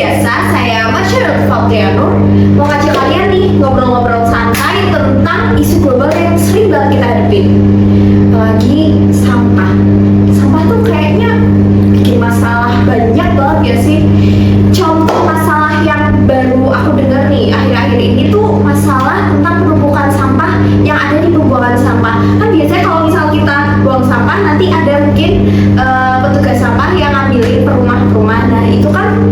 biasa, saya Masyarul Fabriano mau ngajak kalian nih ngobrol-ngobrol santai tentang isu global yang sering banget kita hadapin. Apalagi sampah. Sampah tuh kayaknya bikin masalah banyak banget ya sih. Contoh masalah yang baru aku dengar nih akhir-akhir ini tuh masalah tentang penumpukan sampah yang ada di pembuangan sampah. Kan biasanya kalau misal kita buang sampah nanti ada mungkin petugas sampah yang ngambilin per rumah-rumah. Nah itu kan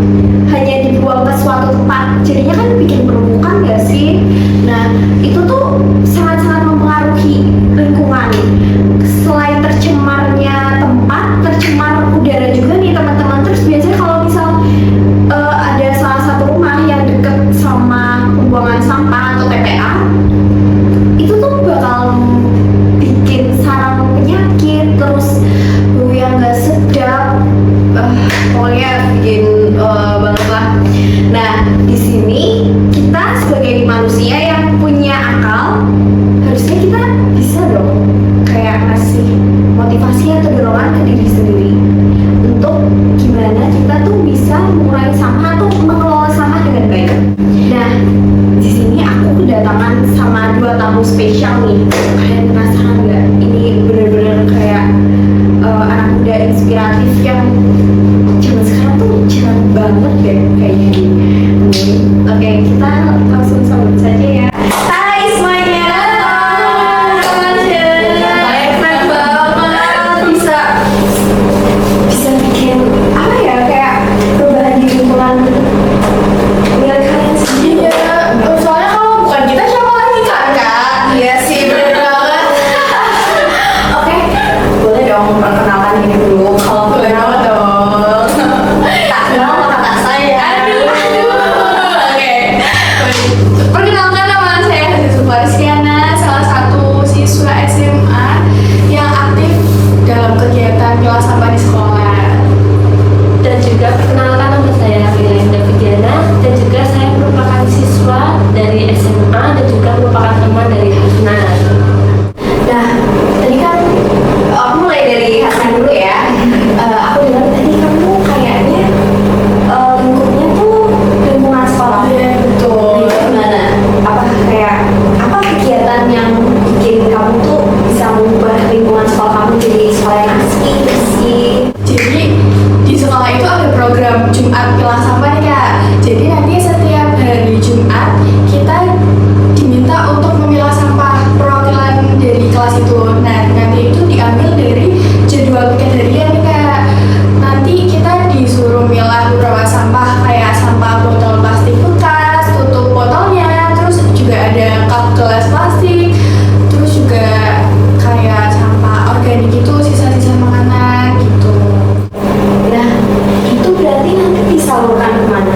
hanya dibuang ke suatu tempat, jadinya kan bikin penumpukan gak sih? Nah itu tuh sangat-sangat mempengaruhi lingkungan. Selain tercemarnya tempat, tercemar udara juga nih teman-teman. Terus biasanya kalau misal ada salah satu rumah yang deket sama pembuangan sampah atau TPA, itu tuh bakal bikin sarang penyakit, terus bau yang gak sedap, pokoknya bikin banget lah. Nah di sini kita sebagai manusia yang punya akal, harusnya kita bisa dong kayak ngasih motivasi atau dorongan ke diri sendiri untuk gimana kita tuh bisa mengurangi sampah atau mengelola sampah dengan baik. Nah di sini aku kedatangan sama dua tamu spesial nih. Kalian penasaran nggak? Ini bener-bener kayak anak muda inspiratif yang zaman sekarang tuh jarang banget deh kayaknya nih. Oke, kita langsung sambut saja ya. Hai semuanya. Keren banget, bisa bikin apa ya, kayak perubahan di lingkungan milik kalian sendiri. Iya, soalnya kalau bukan kita siapa lagi kan Kak? Iya sih, bener banget. Oke, boleh dong perkenalkan diri dulu. Kalau boleh banget dong. Tak kenal sama kakak saya. Oke. Perkenalkan, nama saya Hazizu Farisiana, salah satu siswa SMA yang aktif dalam kegiatan pilah sampah di sekolah. Dan juga perkenalkan, nama saya Filainda Vidiana, dan juga saya merupakan siswa dari SMA dan juga merupakan teman dari Hasna. Nah, tadi kan aku mulai dari Hasan dulu ya. Aku dengar tadi kamu kayaknya lingkupnya tuh lingkungan sekolah. Iya, betul. Gimana? Apa kegiatan yang bikin kamu tuh bisa mengubah lingkungan sekolah kamu jadi sekolah yang asli, bersih? Jadi di sekolah itu ada program Jumat pilah sampah nih Kak. Jadi nanti setiap hari Jumat kita diminta untuk memilah sampah perwakilan dari kelas itu. Nah nanti itu diambil dari jadwal piket harian nih Kak. Nanti kita disuruh milah beberapa sampah kayak sampah botol plastik bekas, tutup botolnya, terus juga ada cup gelas plastik, terus juga kayak sampah organik gitu, sisa-sisa makanan gitu. Nah, itu berarti nanti disalurkan kemana?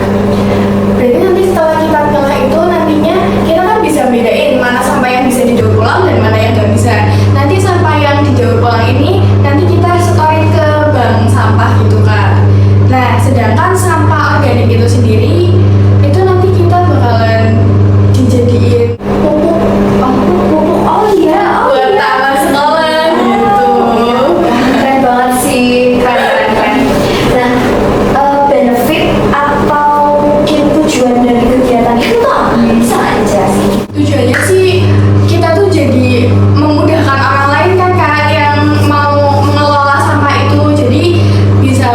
Berarti nanti setelah kita pilah itu nantinya kita kan bisa bedain mana sampah yang bisa didaur ulang dan mana yang nggak bisa. Nanti sampah yang didaur ulang ini nanti kita setorin ke bank sampah gitu Kak. Nah sedangkan sampah organik itu sendiri itu nanti kita bakalan dijadiin pupuk. Oh iya, Buat taman sekolah gitu. Keren banget sih, keren. Nah, benefit atau mungkin tujuan dari kegiatan itu tuh apa? Bisa nggak dijelasin? Tujuannya sih kita tuh jadi memudahkan orang lain kan Kak yang mau mengelola sampah itu. Jadi bisa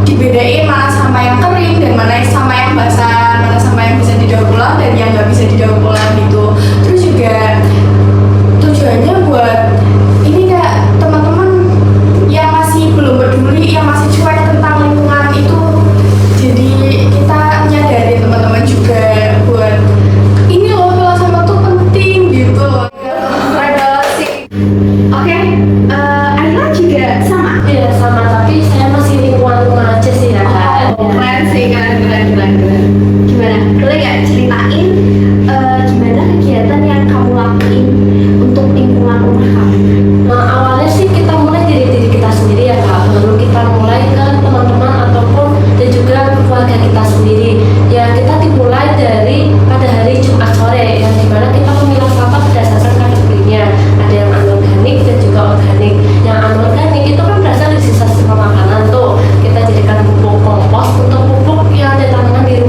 dibedain mana sampah yang kering dan mana sampah yang basah, mana sampah yang bisa didaur ulang dan yang nggak bisa didaur ulang gitu. Terus juga tujuannya buat ini Kak, teman-teman yang masih belum peduli, yang masih cuek tentang lingkungan itu. Jadi kita nyadarin teman-teman juga buat ini loh, pilah sampah tuh penting gitu. Keren banget sih. Oke, Ayla juga sama. Iya sama, tapi saya masih lingkungan aja sih ya Kak. Keren sih, keren. Gimana? Boleh nggak ceritain gimana kegiatan yang kamu lakuin untuk lingkungan rumah kamu? Nah awalnya sih kita mulai dari diri kita sendiri ya Kak. Lalu kita mulai ke teman-teman ataupun dan juga keluarga kita sendiri. Ya kita dimulai dari pada hari Jumat sore yang dimana kita memilah sampah berdasarkan kategorinya. Ada yang anorganik dan juga organik. Yang anorganik itu kan berasal dari sisa-sisa makanan tuh. Kita jadikan pupuk kompos untuk pupuk yang ditanamkan di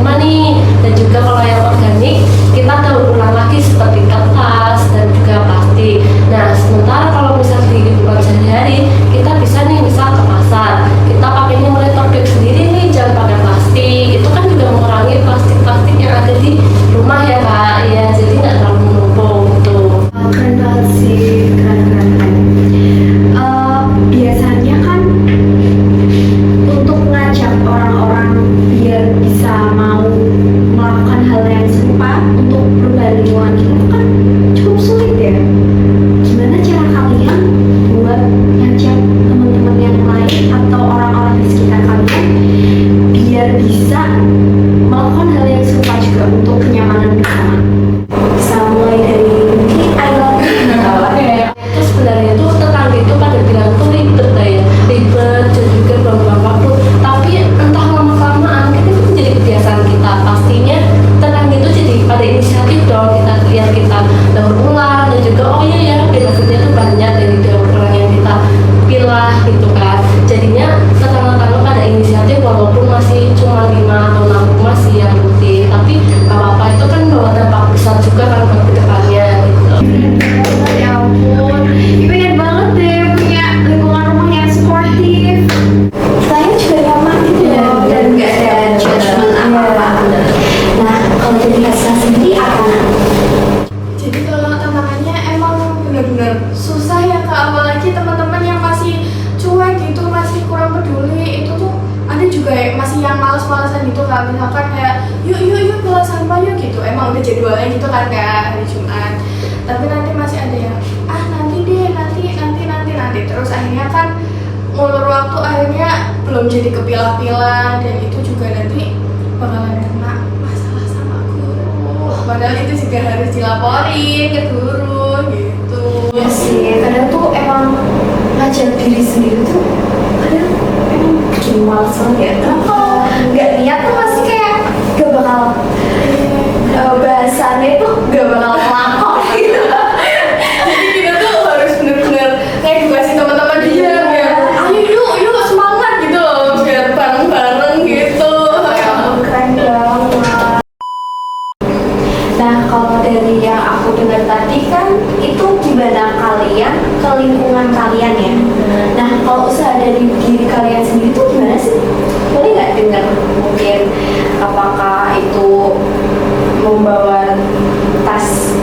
melakukan hal yang serupa juga untuk kenyamanan bersama. Bisa mulai dari mungkin Itu sebenarnya itu tetangga itu pada bilang tuh ribet ya, ribet dan juga buang-buang waktu. Tapi entah lama kelamaan kan itu menjadi kebiasaan kita. Pastinya tetangga itu jadi pada inisiatif dong, kita lihat kita daur ulang dan juga oh iya ya benefitnya tuh banyak dari daur ulang yang kita pilah gitu kan. Jadinya tetangga-tetangga pada inisiatif walaupun masih cuma 5 atau 6 rumah sih yang rutin, tapi gak apa-apa, itu kan bawa dampak besar juga kan buat kedepannya gitu. ya ampun, ibu ingat banget deh punya lingkungan rumah yang supportive. Saya juga nyaman gitu Iya, loh, dan nggak ada judgement apa-apa. Nah, kalau dari Hasna sendiri apa? Jadi kalau tantangannya emang benar-benar susah ya Kak, apalagi teman-teman yang masih cuek gitu, masih kurang peduli, itu tuh ada juga masih yang malas-malasan gitu Kak, misalkan kayak yuk kelas sampah yuk gitu, emang udah jadwalnya gitu kan Kak, hari Jumat, tapi nanti masih ada yang nanti deh, nanti terus akhirnya kan ngulur waktu, akhirnya belum jadi kepilah-pilah, dan itu juga nanti bakalan kena masalah sama guru, padahal itu juga harus dilaporin ke guru gitu. Iya sih, kadang tuh emang ngajar diri sendiri tuh kadang emang bikin males banget ya. Karena kalau nggak niat tuh pasti kayak gak bakal bahasannya tuh gak bakal ngelakon gitu. Jadi kita tuh harus bener-bener ngedukasi teman-teman dia biar ayo yuk semangat gitu loh, biar bareng-bareng gitu. Keren banget. Nah, kalau dari yang aku dengar tadi kan itu gimana kalian ke lingkungan kalian ya. Nah, kalau usaha dari diri kalian sendiri tuh gimana sih? Boleh nggak dengar mungkin apakah itu membawa tas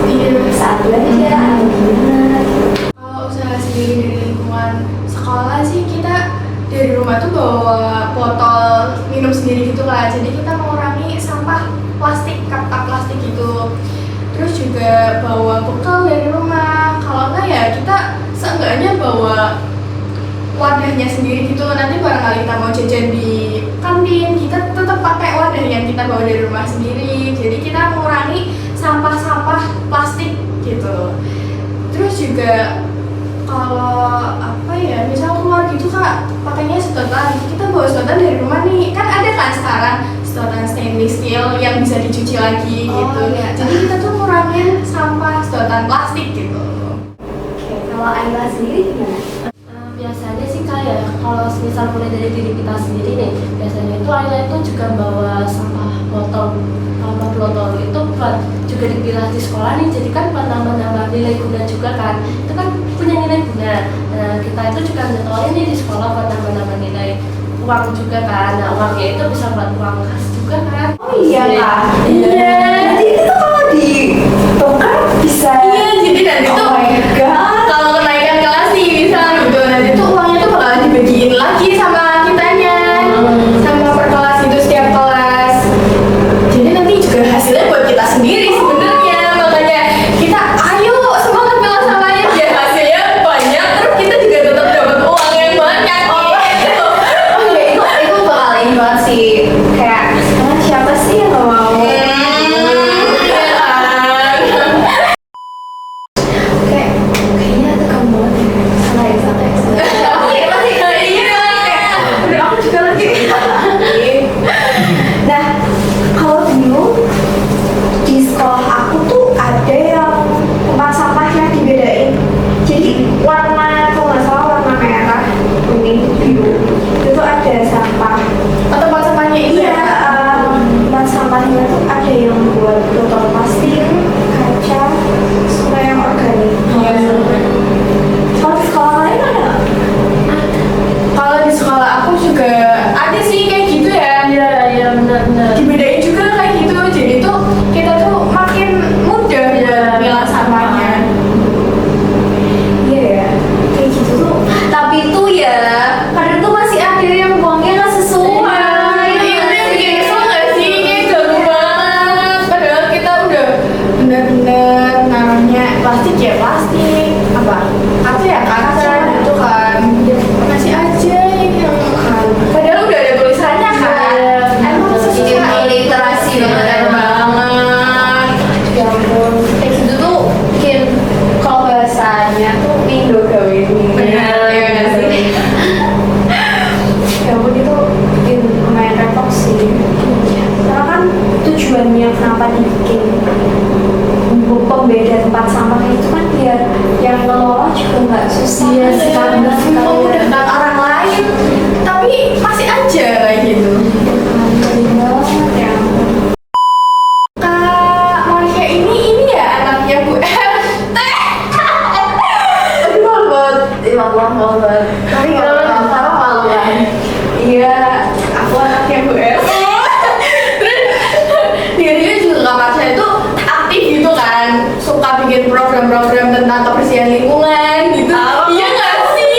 saat belajar atau gimana? Kalau usaha sendiri dari lingkungan sekolah sih, kita dari rumah tuh bawa botol minum sendiri gitu lah. Jadi kita mengurangi sampah plastik, kap plastik gitu. Terus juga bawa bekal dari rumah. Kalau enggak ya kita seenggaknya bawa wadahnya sendiri gitu. Nanti barangkali kita mau jajan di kantin, kita tetap pakai wadah yang kita bawa dari rumah sendiri. Jadi kita mengurangi sampah-sampah plastik gitu. Terus juga kalau apa ya, misal keluar gitu Kak, pakainya sedotan, kita bawa sedotan dari rumah nih, kan ada kan sekarang sedotan stainless steel yang bisa dicuci lagi gitu. Iya. Jadi kita tuh ngurangin sampah sedotan plastik gitu. Oke, kalau Ayla sendiri gimana? Biasanya sih kayak kalau misal mulai dari diri kita sendiri nih, biasanya itu Ayla itu juga bawa sampah botol itu buat juga dipilah di sekolah nih, jadi kan buat nambah nilai guna juga kan, itu kan punya nilai guna. Nah, kita itu juga nyetorin nih di sekolah buat nambah nilai uang juga kan. Nah, uangnya itu bisa buat uang kas juga kan. Oh iya Kak. Iya. Jadi itu kalau ditukar bisa. Iya, jadi nanti tuh Oh my god. kalau kenaikan kelas nih misal gitu, nanti tuh uangnya tuh bakalan dibagiin lagi sama kitanya, sama per kelas itu setiap kelas. Jadi nanti juga hasilnya buat kita sendiri sebenarnya, makanya kita ayo semangat bela samanya biar hasilnya banyak, terus kita juga tetap dapat uang yang banyak gitu. Oke, itu bakal ini banget sih. Kayak siapa sih yang gak mau? Iya kan? bener banget. Ya ampun, kayak gitu tuh bikin kalau bahasanya tuh Indo gawe ini. Bener, ya nggak sih? Ya ampun itu bikin lumayan repot sih. Karena kan tujuannya kenapa dibikin pembeda tempat sampah itu kan biar yang ngelola juga nggak susah. Iya, sekali. Memudahkan orang lain, tapi masih aja kayak gitu. Ya ampun. Kak Monica ini ya anaknya Bu RT. Aduh malu banget. Ya Allah malu banget. Tapi nggak apa-apa malu kan. Iya, aku anaknya Bu RT. Terus dia juga kamar saya tuh aktif gitu kan, suka bikin program-program tentang kebersihan lingkungan gitu. Iya nggak sih?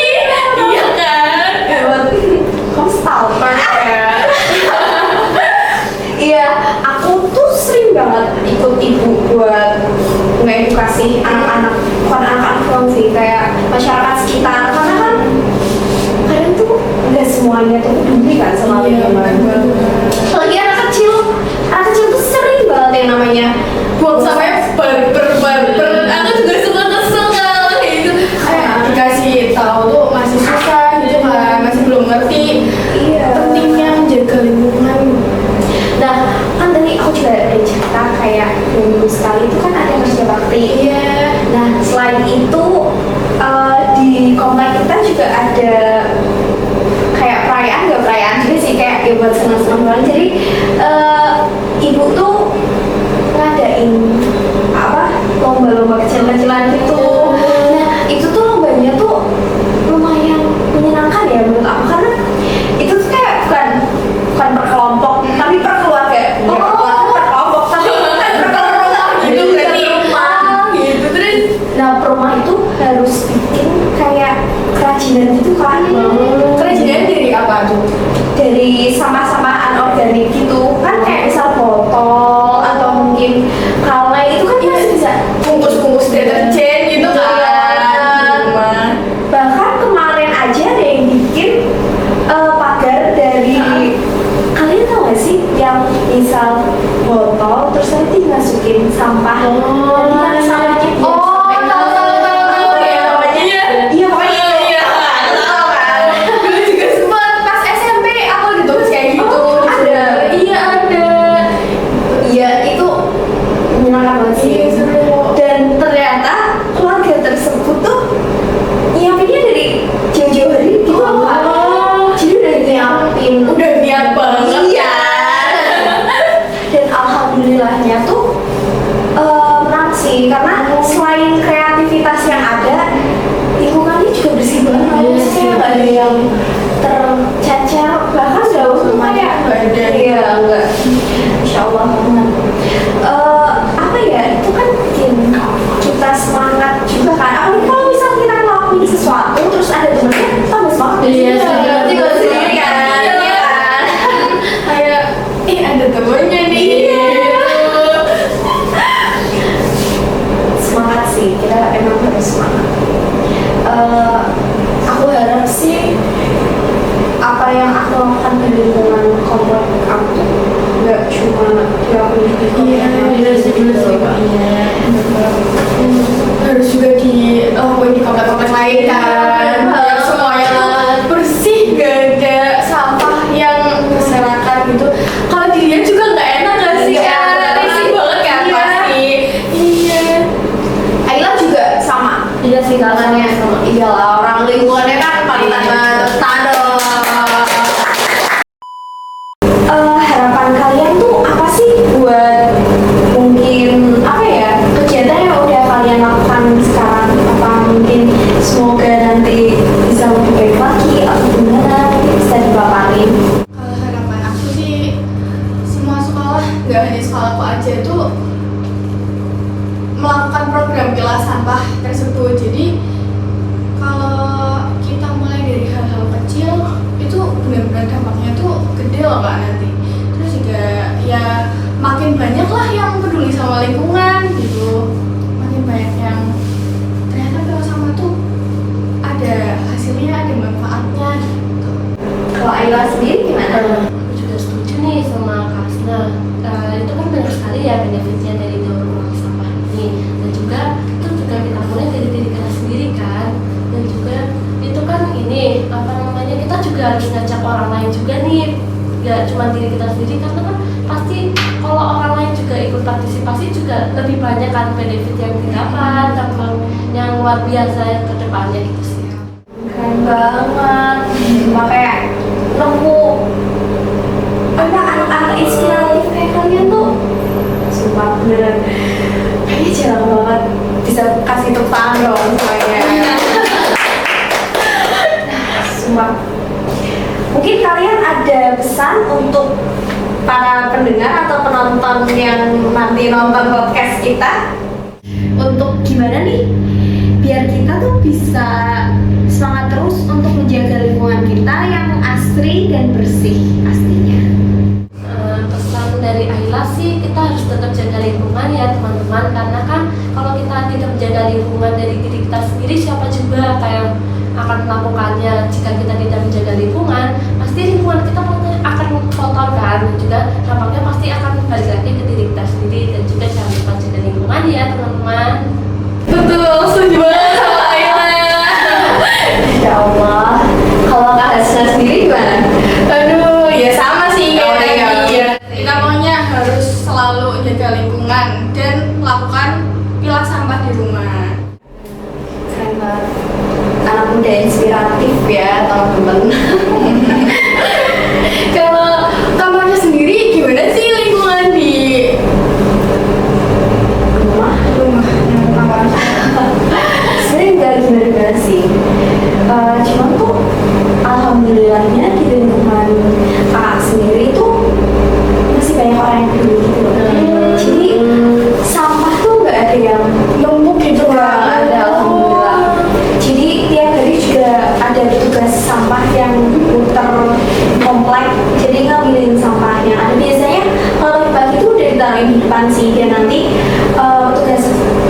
Iya kan? Kamu stalker ya. Iya, aku tuh sering banget ikut ibu buat ngedukasi anak-anak, bukan anak-anak doang sih, kayak masyarakat sekitar. Karena kan kadang tuh nggak semuanya tuh peduli kan sama lingkungan. Apalagi anak kecil tuh sering banget yang namanya Buang sampahnya ber. Aku juga suka kesel kalau kayak gitu. Kayak dikasih tahu tuh masih susah gitu kan, masih belum ngerti pentingnya menjaga lingkungan. Nah, kan tadi aku juga ada cerita kayak minggu sekali itu kan ada kerja bakti. Iya. Nah, selain itu di komplek kita juga ada kayak perayaan, gak perayaan juga sih, kayak ya buat senang-senang banget. Jadi ibu tuh ngadain apa lomba-lomba kecil-kecilan gitu. Nah, itu tuh lombanya tuh lumayan menyenangkan ya menurut aku, karena itu tuh kayak bukan per kelompok tapi per keluarga. Per kelompok tapi bukan per keluarga Gitu berarti rumah gitu terus. Nah, per rumah itu harus bikin kayak kerajinan gitu kan. Kerajinan dari apa tuh? Dari sampah-sampah anorganik gitu kan, kayak misal botol atau mungkin kaleng itu kan masih bisa Bungkus-bungkus deterjen gitu kan. Iya. Bahkan kemarin aja ada yang bikin pagar dari kalian tau gak sih yang misal botol terus nanti dimasukin sampah. Nanti kan sampahnya Tahu ya namanya ya. Iya, pokoknya itu. Iya, tahu kan. Dulu juga sempet pas SMP aku ditulis kayak gitu. Ada. Iya ada. Iya, itu menyenangkan banget sih. Iya, seru. Dan ternyata keluarga tersebut tuh nyiapinnya dari jauh-jauh hari gitu loh, Kak. Jadi udah nyiapin. Udah niat banget. Iya. Dan alhamdulillahnya tuh menarik sih, karena selain kreativitas yang ada, lingkungannya juga bersih banget. Iya sih. Kayak nggak ada yang tercecer, bahkan jauh tuh kayak Nggak ada. Iya, enggak. Insya Allah. Apa ya, itu kan bikin kita semangat juga kan. Apalagi kalau misal kita ngelakuin sesuatu terus ada temennya, tambah semangat. Iya sih. Berarti gue sendiri kan. Iya. Iya kan. Kayak ada temennya nih. Semangat sih, kita emang harus semangat. Aku harap sih apa yang aku lakukan di lingkungan komplek aku tuh nggak cuma dilakuin di komplek. Bener sih, bener sih, Kak. Harus juga dilakuin di komplek-komplek lain kan. Biar semuanya tuh bersih, gak ada sampah yang berserakan gitu. Kalau dilihat juga nggak enak gak sih? Iya, Kan? Risih banget kan Iya. pasti. Iya. Ayla juga sama. Iya sih, Kak. Tangannya sama. Iyalah, orang lingkungannya kan panutan banget. Tado. Harapan kalian tuh apa sih buat mungkin apa ya kegiatan yang udah kalian lakukan sekarang? Apa mungkin semoga nanti bisa lebih baik lagi atau gimana? Bisa dipaparin. Kalau harapan aku sih semua sekolah, nggak hanya sekolahku aja tuh melakukan program pilah sampah tersebut. Jadi kalau kita mulai dari hal-hal kecil itu benar-benar dampaknya tuh gede loh Kak nanti. Terus juga ya makin banyak lah yang peduli sama lingkungan gitu, makin banyak yang ternyata pilah sampah tuh ada hasilnya, ada manfaatnya gitu. Kalau Ayla sendiri gimana? Aku juga setuju nih sama Kasna. Itu mengajak orang lain juga nih, gak cuma diri kita sendiri, karena kan pasti kalau orang lain juga ikut partisipasi juga lebih banyak kan benefit yang didapat, dampak yang luar biasa yang kedepannya gitu sih. Keren banget, makanya nemu anak-anak inspiratif kayak kalian tuh sumpah beneran kayaknya jarang banget bisa kasih tepuk tangan dong semuanya. Sumpah, mungkin kalian ada pesan untuk para pendengar atau penonton yang nanti nonton podcast kita untuk gimana nih biar kita tuh bisa semangat terus untuk menjaga lingkungan kita yang asri dan bersih pastinya. Pesan dari Ayla sih, kita harus tetap jaga lingkungan ya teman-teman, karena kan kalau kita tidak menjaga lingkungan dari diri kita sendiri, siapa juga yang akan melakukannya. Jika kita tidak menjaga lingkungan, pasti lingkungan kita akan kotor kan, dan juga dampaknya pasti akan balik lagi ke diri kita sendiri. Dan juga jangan lupa jaga lingkungan ya teman-teman. Betul, setuju banget sama Ayla. Ya Allah, kalau Kak Hasna sendiri gimana? Aduh, ya sama sih kayak Oh, tadi. iya. Kita maunya harus selalu jaga lingkungan dan lakukan pilah sampah di rumah. Keren banget, anak muda inspiratif ya teman-teman. Kalau kamarnya sendiri gimana sih lingkungan di Rumah kamar? sebenarnya nggak gimana-gimana sih, cuman tuh alhamdulillahnya di lingkungan kakak sendiri tuh masih banyak orang yang peduli gitu loh. Jadi sampah tuh nggak ada yang numpuk gitu, nggak ada, alhamdulillah. Jadi tiap hari juga ada petugas sampah yang muter komplek, jadi ngambilin sampahnya. Ada biasanya kalau pagi tuh udah ditaruh di depan sih, dan nanti petugas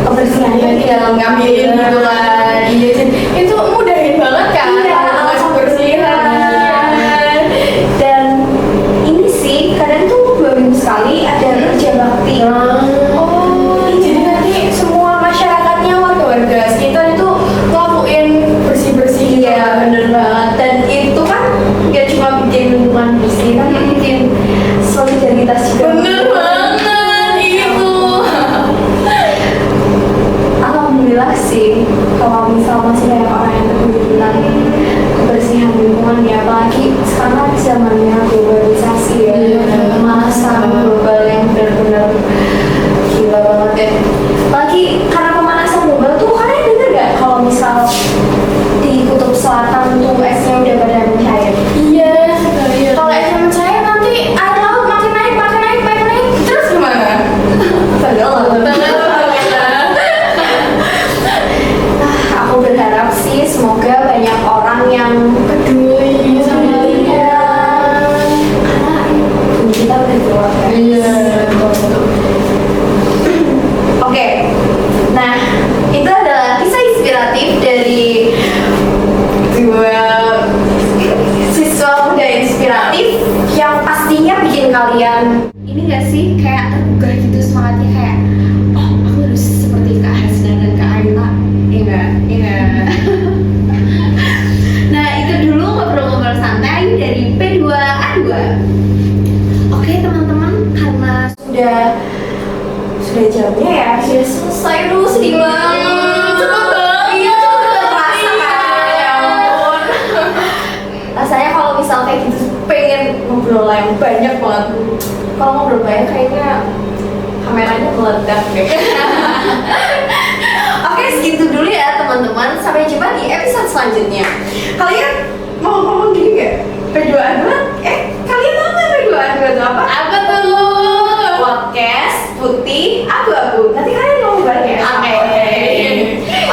kebersihannya Yang ngambilin gitu kan. Iya, jadi itu mudahin banget kan. Iya, Tugas kebersihan. dan ini sih kadang tuh 2 minggu sekali ada kerja bakti. Oh, jadi nanti semua masyarakatnya, warga-warga sekitar itu ngelakuin bersih-bersih gitu. Iya, bener banget. Dan itu kan gak cuma bikin lingkungan bersih, tapi bikin solidaritas juga. Bener banget itu. Alhamdulillah sih, kalau misal masih banyak orang yang peduli tentang kebersihan lingkungan ya, apalagi sekarang zamannya globalisasi ya, pemanasan global yang benar-benar gila banget ya. Apalagi karena pemanasan global tuh, kalian denger gak kalau misal di kutub selatan tuh esnya udah pada mencair? Iya, kalau esnya mencair nanti air laut makin naik, makin naik, makin naik. Terus gimana? Aku berharap sih semoga banyak orang yang Peduli sama lingkungan. karena bumi kita udah tua kan. Iya. Oke, nah itu adalah kisah inspiratif dari dua siswa muda inspiratif yang pastinya bikin kalian ini gak sih kayak tergugah gitu semangatnya, kayak oh aku harus seperti Kak Hasna dan Kak Ayla, iya gak? Iya. Nah itu dulu ngobrol-ngobrol santai dari P2A2. Oke teman-teman, karena sudah jamnya ya, sudah selesai. Dulu sedih banget. Cepet banget. Iya, cepet terasa kan. Ya ampun. Rasanya kalau misal kayak gitu pengen ngobrol yang banyak banget. Kalau ngobrol banyak kayaknya kameranya meledak deh. Oke, segitu dulu ya teman-teman. Sampai jumpa di episode selanjutnya. Kalian mau ngomong gini gak? P2A2? Kalian tahu gak P2A2 itu apa? Apa tuh? Podcast Putih Abu-Abu. Nanti kalian ngomong bareng ya?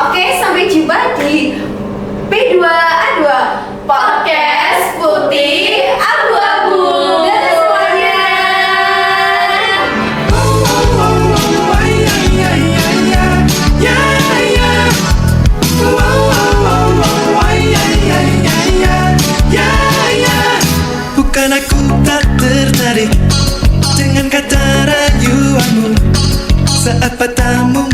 Oke, sampai jumpa di P2A2 Podcast Putih Abu-Abu. Dadah semuanya. Bukan aku tak tertarik dengan kata rayuanmu saat patahmu